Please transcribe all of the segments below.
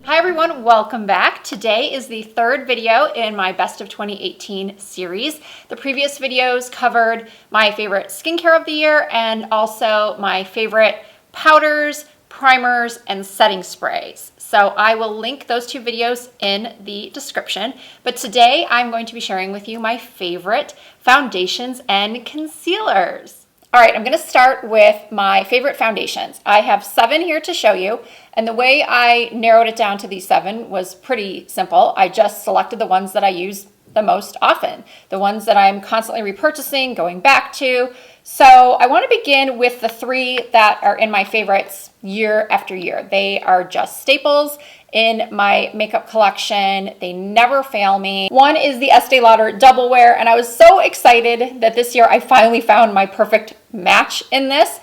Hi everyone, welcome back. Today is the third video in my Best of 2018 series. The previous videos covered my favorite skincare of the year and also my favorite powders, primers, and setting sprays. So I will link those two videos in the description. But today I'm going to be sharing with you my favorite foundations and concealers. All right, I'm gonna start with my favorite foundations. I have 7 here to show you, and the way I narrowed it down to these 7 was pretty simple. I just selected the ones that I use the most often, the ones that I'm constantly repurchasing, going back to. So I wanna begin with the 3 that are in my favorites year after year. They are just staples in my makeup collection. They never fail me. One is the Estee Lauder Double Wear, and I was so excited that this year I finally found my perfect match in this.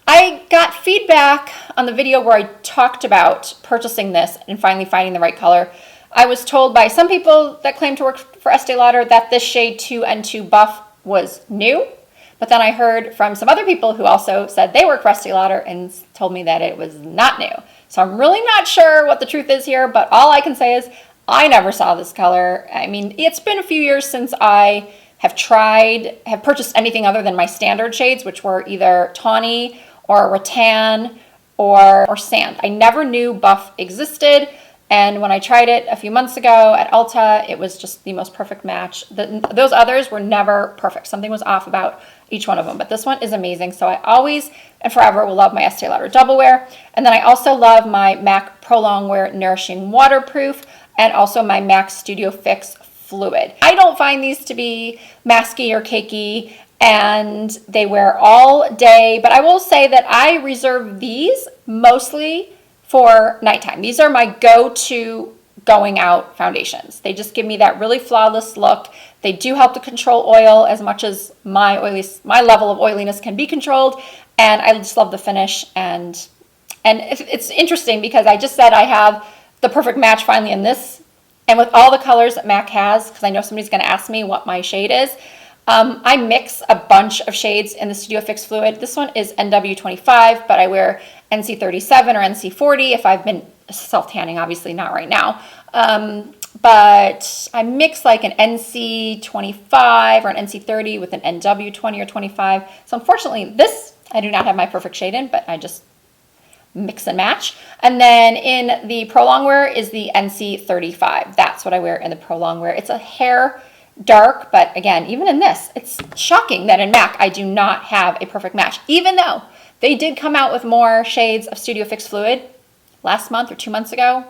I got feedback on the video where I talked about purchasing this and finally finding the right color. I was told by some people that claim to work for Estee Lauder that this shade 2N2 Buff was new. But then I heard from some other people who also said they work for Estee Lauder and told me that it was not new. So I'm really not sure what the truth is here, but all I can say is I never saw this color. I mean, it's been a few years since I have purchased anything other than my standard shades, which were either tawny or rattan or sand. I never knew Buff existed. And when I tried it a few months ago at Ulta, it was just the most perfect match. Those others were never perfect. Something was off about each one of them, but this one is amazing. So I always and forever will love my Estee Lauder Double Wear. And then I also love my MAC Pro Longwear Nourishing Waterproof and also my MAC Studio Fix Fluide. I don't find these to be masky or cakey, and they wear all day, but I will say that I reserve these mostly for nighttime. These are my go-to going out foundations. They just give me that really flawless look. They do help to control oil as much as my level of oiliness can be controlled, and I just love the finish. And it's interesting because I just said I have the perfect match finally in this, and with all the colors that MAC has, because I know somebody's going to ask me what my shade is. I mix a bunch of shades in the Studio Fix Fluide. This one is NW25, but I wear NC37 or NC40 if I've been self-tanning, obviously not right now. But I mix like an NC25 or an NC30 with an NW20 or 25. So unfortunately, this I do not have my perfect shade in, but I just mix and match. And then in the Pro Longwear is the NC35. That's what I wear in the Pro Longwear. It's a hair dark, but again, even in this, it's shocking that in MAC I do not have a perfect match, even though they did come out with more shades of Studio Fix Fluide last month or 2 months ago,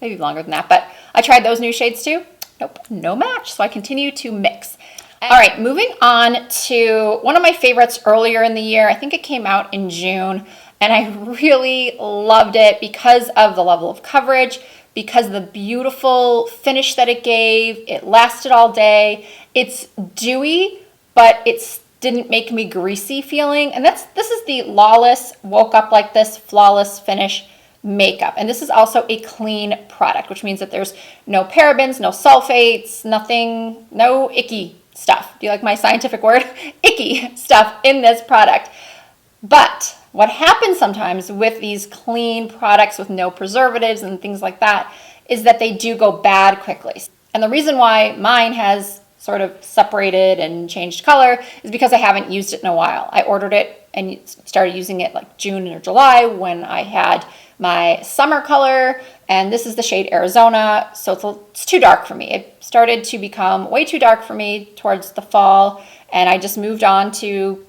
maybe longer than that, but I tried those new shades too. Nope, no match, so I continue to mix. All right, moving on to one of my favorites earlier in the year. I think it came out in June, and I really loved it because of the level of coverage, because of the beautiful finish that it gave. It lasted all day. It's dewy, but it didn't make me greasy feeling. And this is the Lawless Woke Up Like This Flawless Finish Makeup. And this is also a clean product, which means that there's no parabens, no sulfates, nothing, no icky stuff. Do you like my scientific word? Icky stuff in this product. But what happens sometimes with these clean products with no preservatives and things like that is that they do go bad quickly. And the reason why mine has sort of separated and changed color is because I haven't used it in a while. I ordered it and started using it like June or July when I had my summer color, and this is the shade Arizona, so it's too dark for me. It started to become way too dark for me towards the fall, and I just moved on to,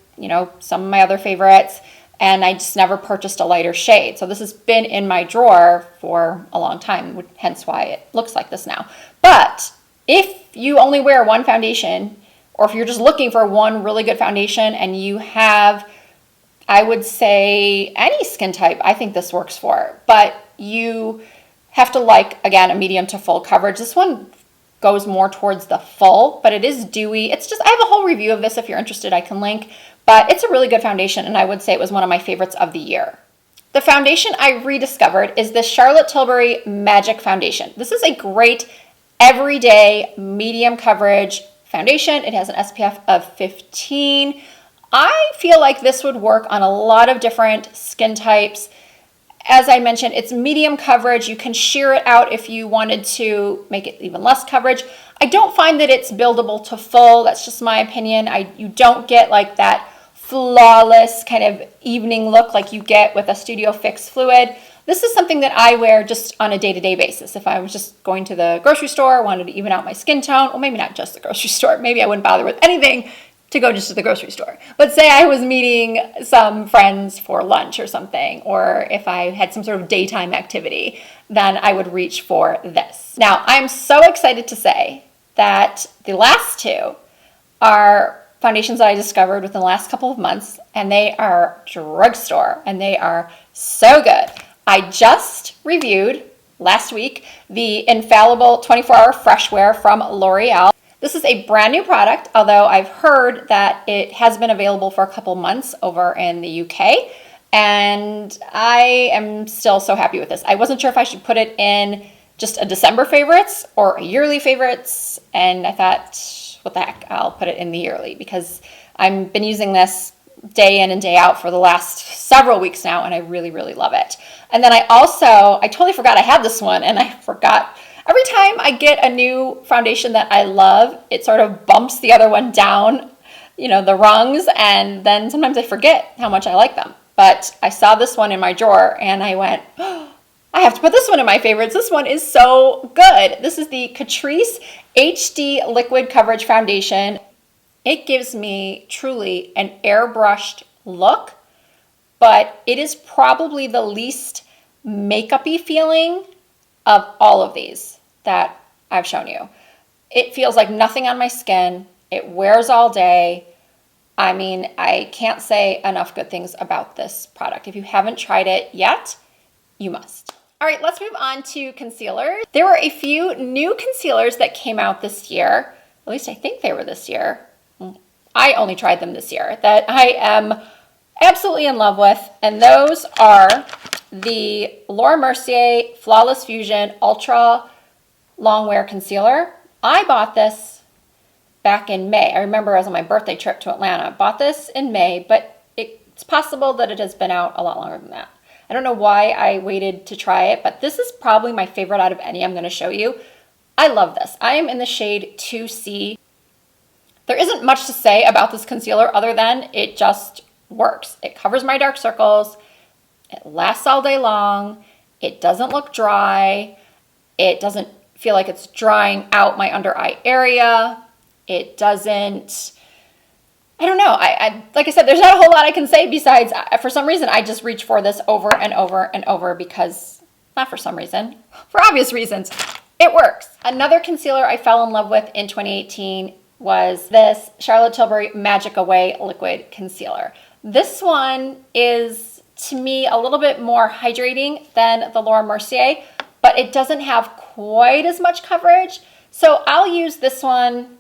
some of my other favorites, and I just never purchased a lighter shade. So this has been in my drawer for a long time, hence why it looks like this now. But if you only wear one foundation, or if you're just looking for one really good foundation and you have, I would say, any skin type, I think this works for. But you have to like, again, a medium to full coverage. This one goes more towards the full, but it is dewy. I have a whole review of this if you're interested, I can link. But it's a really good foundation, and I would say it was one of my favorites of the year. The foundation I rediscovered is the Charlotte Tilbury Magic Foundation. This is a great everyday medium coverage foundation. It has an SPF of 15. I feel like this would work on a lot of different skin types. As I mentioned, it's medium coverage. You can sheer it out if you wanted to make it even less coverage. I don't find that it's buildable to full. That's just my opinion. You don't get like that flawless kind of evening look like you get with a Studio Fix Fluide. This is something that I wear just on a day-to-day basis. If I was just going to the grocery store, wanted to even out my skin tone, well, maybe not just the grocery store. Maybe I wouldn't bother with anything to go just to the grocery store. But say I was meeting some friends for lunch or something, or if I had some sort of daytime activity, then I would reach for this. Now, I'm so excited to say that the last two are foundations that I discovered within the last couple of months, and they are drugstore, and they are so good. I just reviewed last week the Infallible 24-Hour Fresh Wear from L'Oreal. This is a brand new product, although I've heard that it has been available for a couple months over in the UK, and I am still so happy with this. I wasn't sure if I should put it in just a December favorites or a yearly favorites, and I thought, what the heck, I'll put it in the yearly because I've been using this day in and day out for the last several weeks now, and I really, really love it. And then I totally forgot I had this one, and I forgot. Every time I get a new foundation that I love, it sort of bumps the other one down, the rungs, and then sometimes I forget how much I like them. But I saw this one in my drawer, and I went, oh, I have to put this one in my favorites. This one is so good. This is the Catrice HD Liquid Coverage Foundation. It gives me truly an airbrushed look, but it is probably the least makeup-y feeling of all of these that I've shown you. It feels like nothing on my skin. It wears all day. I mean, I can't say enough good things about this product. If you haven't tried it yet, you must. All right, let's move on to concealers. There were a few new concealers that came out this year. At least I think they were this year. I only tried them this year that I am absolutely in love with, and those are the Mercier Flawless Fusion Ultra Longwear Concealer. I bought this back in May. I remember I was on my birthday trip to Atlanta. Bought this in May, but it's possible that it has been out a lot longer than that. I don't know why I waited to try it, but this is probably my favorite out of any I'm going to show you. I love this. I am in the shade 2C. There isn't much to say about this concealer other than it just works. It covers my dark circles. It lasts all day long. It doesn't look dry. It doesn't feel like it's drying out my under eye area. It doesn't, I don't know. Like I said, there's not a whole lot I can say besides, for some reason, I just reach for this over and over and over because, not for some reason, for obvious reasons, it works. Another concealer I fell in love with in 2018 was this Charlotte Tilbury Magic Away Liquid Concealer. This one is, to me, a little bit more hydrating than the Mercier, but it doesn't have quite as much coverage. So I'll use this one,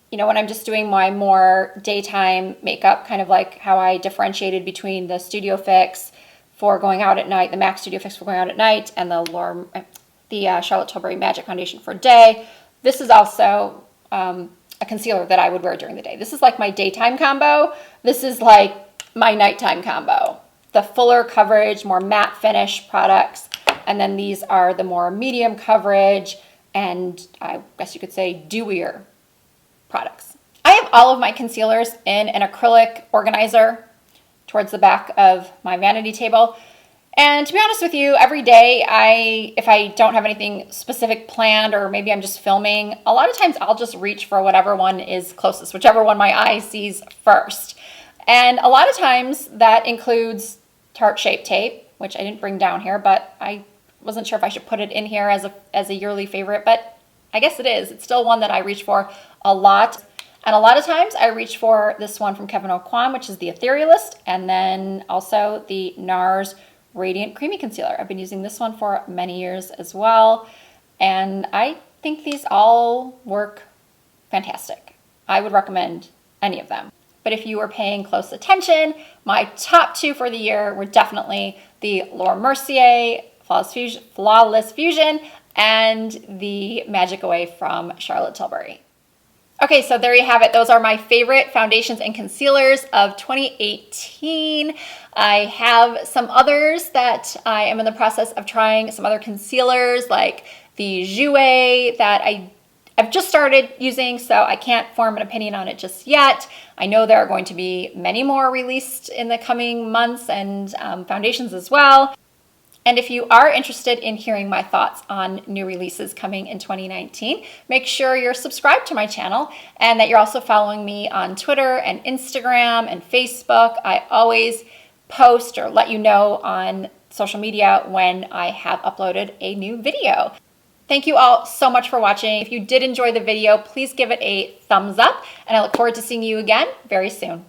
when I'm just doing my more daytime makeup, kind of like how I differentiated between the Studio Fix for going out at night, the MAC Studio Fix for going out at night, and the Charlotte Tilbury Magic Foundation for day. This is also a concealer that I would wear during the day. This is like my daytime combo. This is like my nighttime combo. The fuller coverage, more matte finish products, and then these are the more medium coverage and I guess you could say dewier products. I have all of my concealers in an acrylic organizer towards the back of my vanity table. And to be honest with you, every day if I don't have anything specific planned or maybe I'm just filming, a lot of times I'll just reach for whatever one is closest, whichever one my eye sees first. And a lot of times that includes Tarte Shape Tape, which I didn't bring down here, but I wasn't sure if I should put it in here as a yearly favorite, but I guess it is. It's still one that I reach for a lot. And a lot of times I reach for this one from Kevyn Aucoin, which is the Etherealist, and then also the NARS Radiant Creamy Concealer. I've been using this one for many years as well, and I think these all work fantastic. I would recommend any of them. But if you were paying close attention, my top two for the year were definitely the Mercier Flawless Fusion and the Magic Away from Charlotte Tilbury. Okay, so there you have it. Those are my favorite foundations and concealers of 2018. I have some others that I am in the process of trying, some other concealers like the Jouer that I've just started using, so I can't form an opinion on it just yet. I know there are going to be many more released in the coming months, and foundations as well. And if you are interested in hearing my thoughts on new releases coming in 2019, make sure you're subscribed to my channel and that you're also following me on Twitter and Instagram and Facebook. I always post or let you know on social media when I have uploaded a new video. Thank you all so much for watching. If you did enjoy the video, please give it a thumbs up, and I look forward to seeing you again very soon.